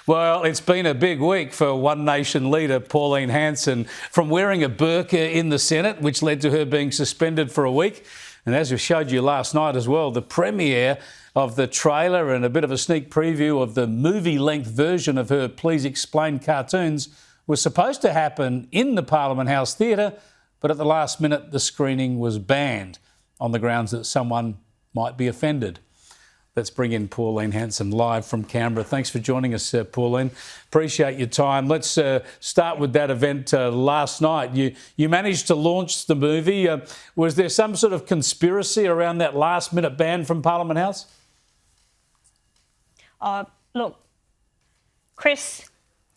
Well, it's been a big week for One Nation Leader Pauline Hanson, from wearing a burqa in the Senate, which led to her being suspended for a week. And as we showed you last night as well, the premiere of the trailer and a bit of a sneak preview of the movie-length version of her Please Explain cartoons was supposed to happen in the Parliament House Theatre, but at the last minute the screening was banned on the grounds that someone might be offended. Let's bring in Pauline Hanson live from Canberra. Thanks for joining us, Pauline. Appreciate your time. Let's start with that event last night. You managed to launch the movie. Was there some sort of conspiracy around that last-minute ban from Parliament House? Look, Chris,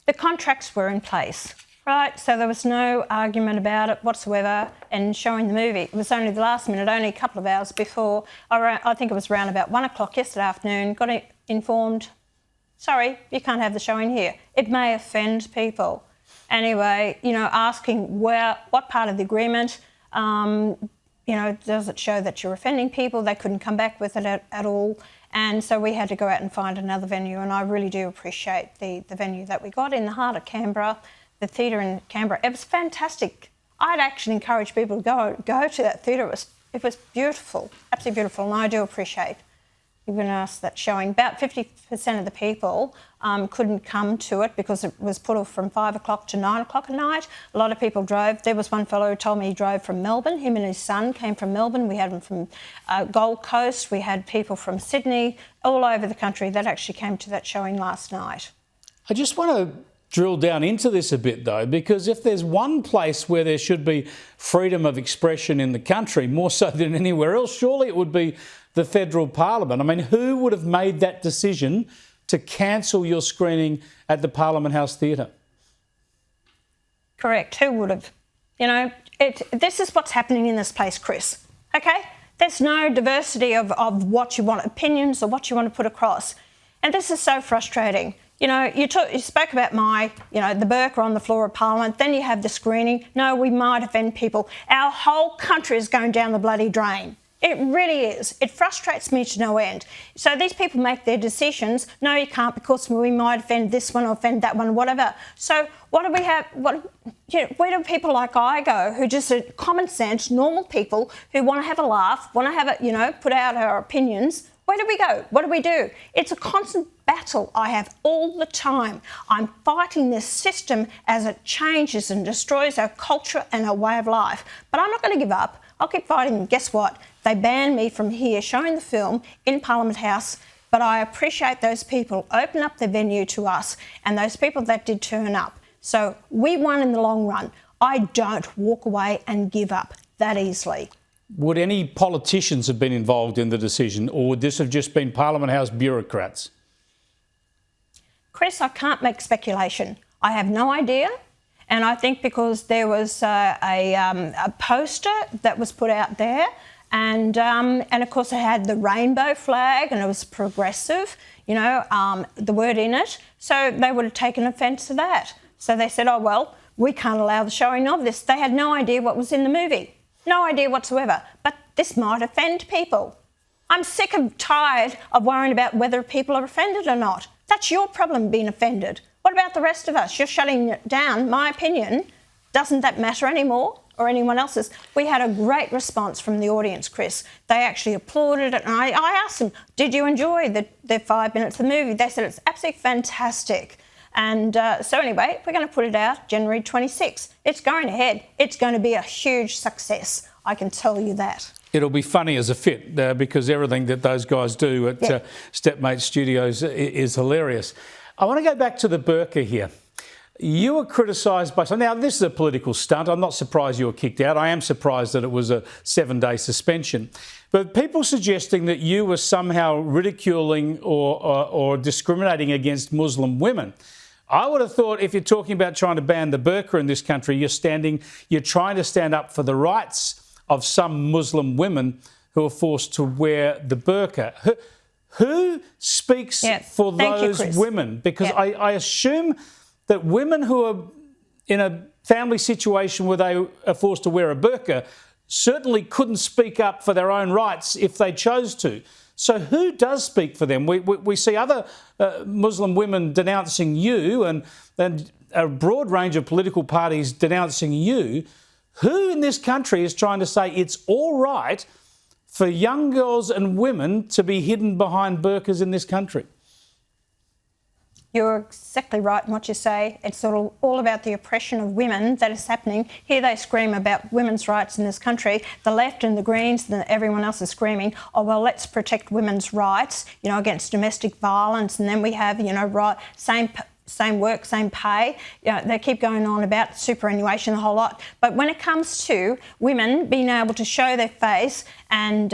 the contracts were in place, right? So there was no argument about it whatsoever and showing the movie. It was only the last minute, only a couple of hours before. I think it was around about 1 o'clock yesterday afternoon, got informed, sorry, you can't have the showing here. It may offend people. Anyway, asking what part of the agreement, does it show that you're offending people? They couldn't come back with it at all. And so we had to go out and find another venue, and I really do appreciate the venue that we got in the heart of Canberra, the theatre in Canberra. It was fantastic. I'd actually encourage people to go to that theatre. It was beautiful, absolutely beautiful, and I do appreciate giving us that showing. About 50% of the people couldn't come to it because it was put off from 5 o'clock to 9 o'clock at night. A lot of people drove. There was one fellow who told me he drove from Melbourne. Him and his son came from Melbourne. We had them from Gold Coast. We had people from Sydney, all over the country that actually came to that showing last night. I just want to drill down into this a bit, though, because if there's one place where there should be freedom of expression in the country, more so than anywhere else, surely it would be the federal parliament. I mean, who would have made that decision to cancel your screening at the Parliament House Theatre? Correct. Who would have? This is what's happening in this place, Chris. Okay? There's no diversity of what you want, opinions or what you want to put across. And this is so frustrating. You spoke about the burqa on the floor of Parliament, then you have the screening. No, we might offend people. Our whole country is going down the bloody drain. It really is. It frustrates me to no end. So these people make their decisions. No, you can't because we might offend this one or offend that one, whatever. So what do we have? Where do people like I go, who just are common sense, normal people who want to have a laugh, want to have put out our opinions? Where do we go? What do we do? It's a constant battle I have all the time. I'm fighting this system as it changes and destroys our culture and our way of life. But I'm not going to give up. I'll keep fighting. And guess what? They banned me from here showing the film in Parliament House, but I appreciate those people open up the venue to us and those people that did turn up. So we won in the long run. I don't walk away and give up that easily. Would any politicians have been involved in the decision, or would this have just been Parliament House bureaucrats? Chris, I can't make speculation. I have no idea. And I think because there was a poster that was put out there, and of course it had the rainbow flag and it was progressive, the word in it. So they would have taken offence to that. So they said, oh, well, we can't allow the showing of this. They had no idea what was in the movie. No idea whatsoever. But this might offend people. I'm sick and tired of worrying about whether people are offended or not. That's your problem, being offended. What about the rest of us? You're shutting it down. My opinion, doesn't that matter anymore, or anyone else's? We had a great response from the audience, Chris. They actually applauded it. And I asked them, did you enjoy the 5 minutes of the movie? They said it's absolutely fantastic. And so anyway, we're going to put it out January 26th. It's going ahead. It's going to be a huge success. I can tell you that. It'll be funny as a fit because everything that those guys do at Stepmate Studios is hilarious. I want to go back to the burqa here. You were criticised by some. Now, this is a political stunt. I'm not surprised you were kicked out. I am surprised that it was a 7-day suspension. But people suggesting that you were somehow ridiculing or discriminating against Muslim women. I would have thought if you're talking about trying to ban the burqa in this country, you're trying to stand up for the rights of some Muslim women who are forced to wear the burqa. Who speaks for those women? Because I assume that women who are in a family situation where they are forced to wear a burqa certainly couldn't speak up for their own rights if they chose to. So who does speak for them? We see other Muslim women denouncing you and a broad range of political parties denouncing you. Who in this country is trying to say it's all right for young girls and women to be hidden behind burqas in this country? You're exactly right in what you say. It's sort of all about the oppression of women that is happening. Here they scream about women's rights in this country. The left and the Greens and everyone else is screaming, oh, well, let's protect women's rights, against domestic violence. And then we have, right, same work, same pay. They keep going on about superannuation, the whole lot. But when it comes to women being able to show their face and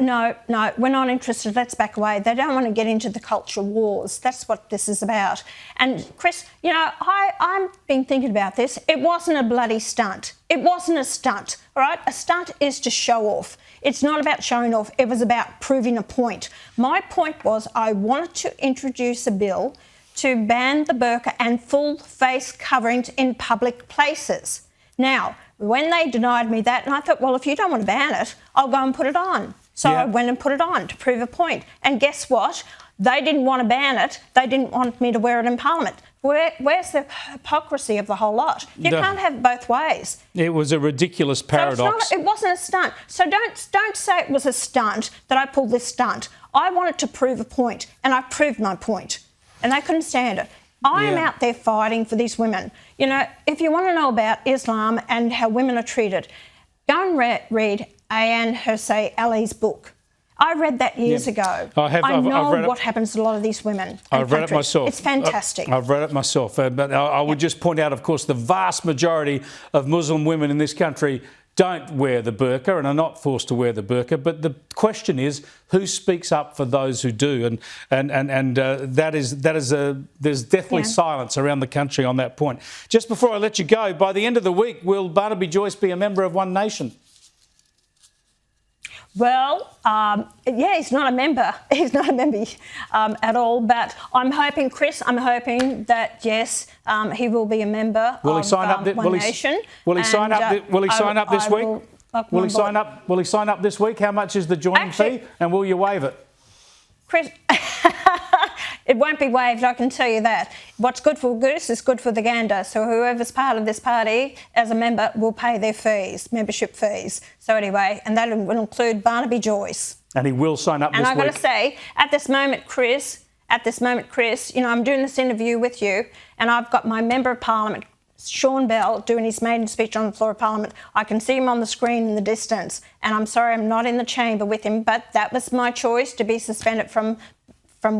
no, we're not interested, let's back away. They don't want to get into the cultural wars. That's what this is about. And Chris, I've been thinking about this. It wasn't a bloody stunt. It wasn't a stunt, all right? A stunt is to show off. It's not about showing off. It was about proving a point. My point was I wanted to introduce a bill to ban the burqa and full face coverings in public places. Now, when they denied me that, and I thought, well, if you don't want to ban it, I'll go and put it on. So I went and put it on to prove a point. And guess what? They didn't want to ban it. They didn't want me to wear it in Parliament. Where's the hypocrisy of the whole lot? You can't have it both ways. It was a ridiculous paradox. So it wasn't a stunt. So don't say it was a stunt, that I pulled this stunt. I wanted to prove a point, and I proved my point. And they couldn't stand it. I am out there fighting for these women. If you want to know about Islam and how women are treated, go and read Ayaan Hirsi Ali's book. I read that years ago. I know what happens to a lot of these women. I've read it myself. It's fantastic. I've read it myself. But I would just point out, of course, the vast majority of Muslim women in this country don't wear the burqa and are not forced to wear the burqa. But the question is, who speaks up for those who do? And there's definitely silence around the country on that point. Just before I let you go, by the end of the week, will Barnaby Joyce be a member of One Nation? Well, he's not a member. He's not a member at all. But I'm hoping, Chris, that, yes, he will be a member of One Nation. Will he sign up this week? Will he sign up this week? How much is the joining fee? And will you waive it? Chris, it won't be waived, I can tell you that. What's good for goose is good for the gander. So whoever's part of this party as a member will pay their fees, membership fees. So anyway, and that will include Barnaby Joyce. And he will sign up this week. And I've got to say, at this moment, Chris, I'm doing this interview with you, and I've got my Member of Parliament, Sean Bell, doing his maiden speech on the floor of Parliament. I can see him on the screen in the distance, and I'm sorry I'm not in the chamber with him, but that was my choice, to be suspended from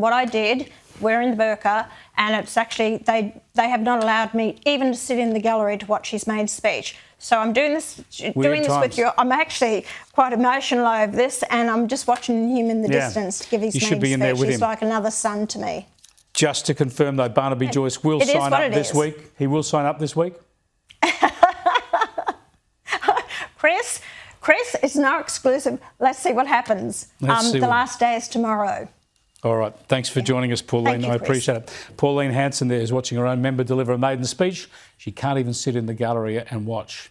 what I did, wearing the burqa, and it's actually, they have not allowed me even to sit in the gallery to watch his maiden speech. So I'm doing this with you. I'm actually quite emotional over this, and I'm just watching him in the distance to give his maiden speech. He's like another son to me. Just to confirm, though, Barnaby Joyce will sign up this week. He will sign up this week. Chris, it's no exclusive. Let's see what happens. The last day is tomorrow. All right. Thanks for joining us, Pauline. I appreciate it. Pauline Hanson there is watching her own member deliver a maiden speech. She can't even sit in the gallery and watch.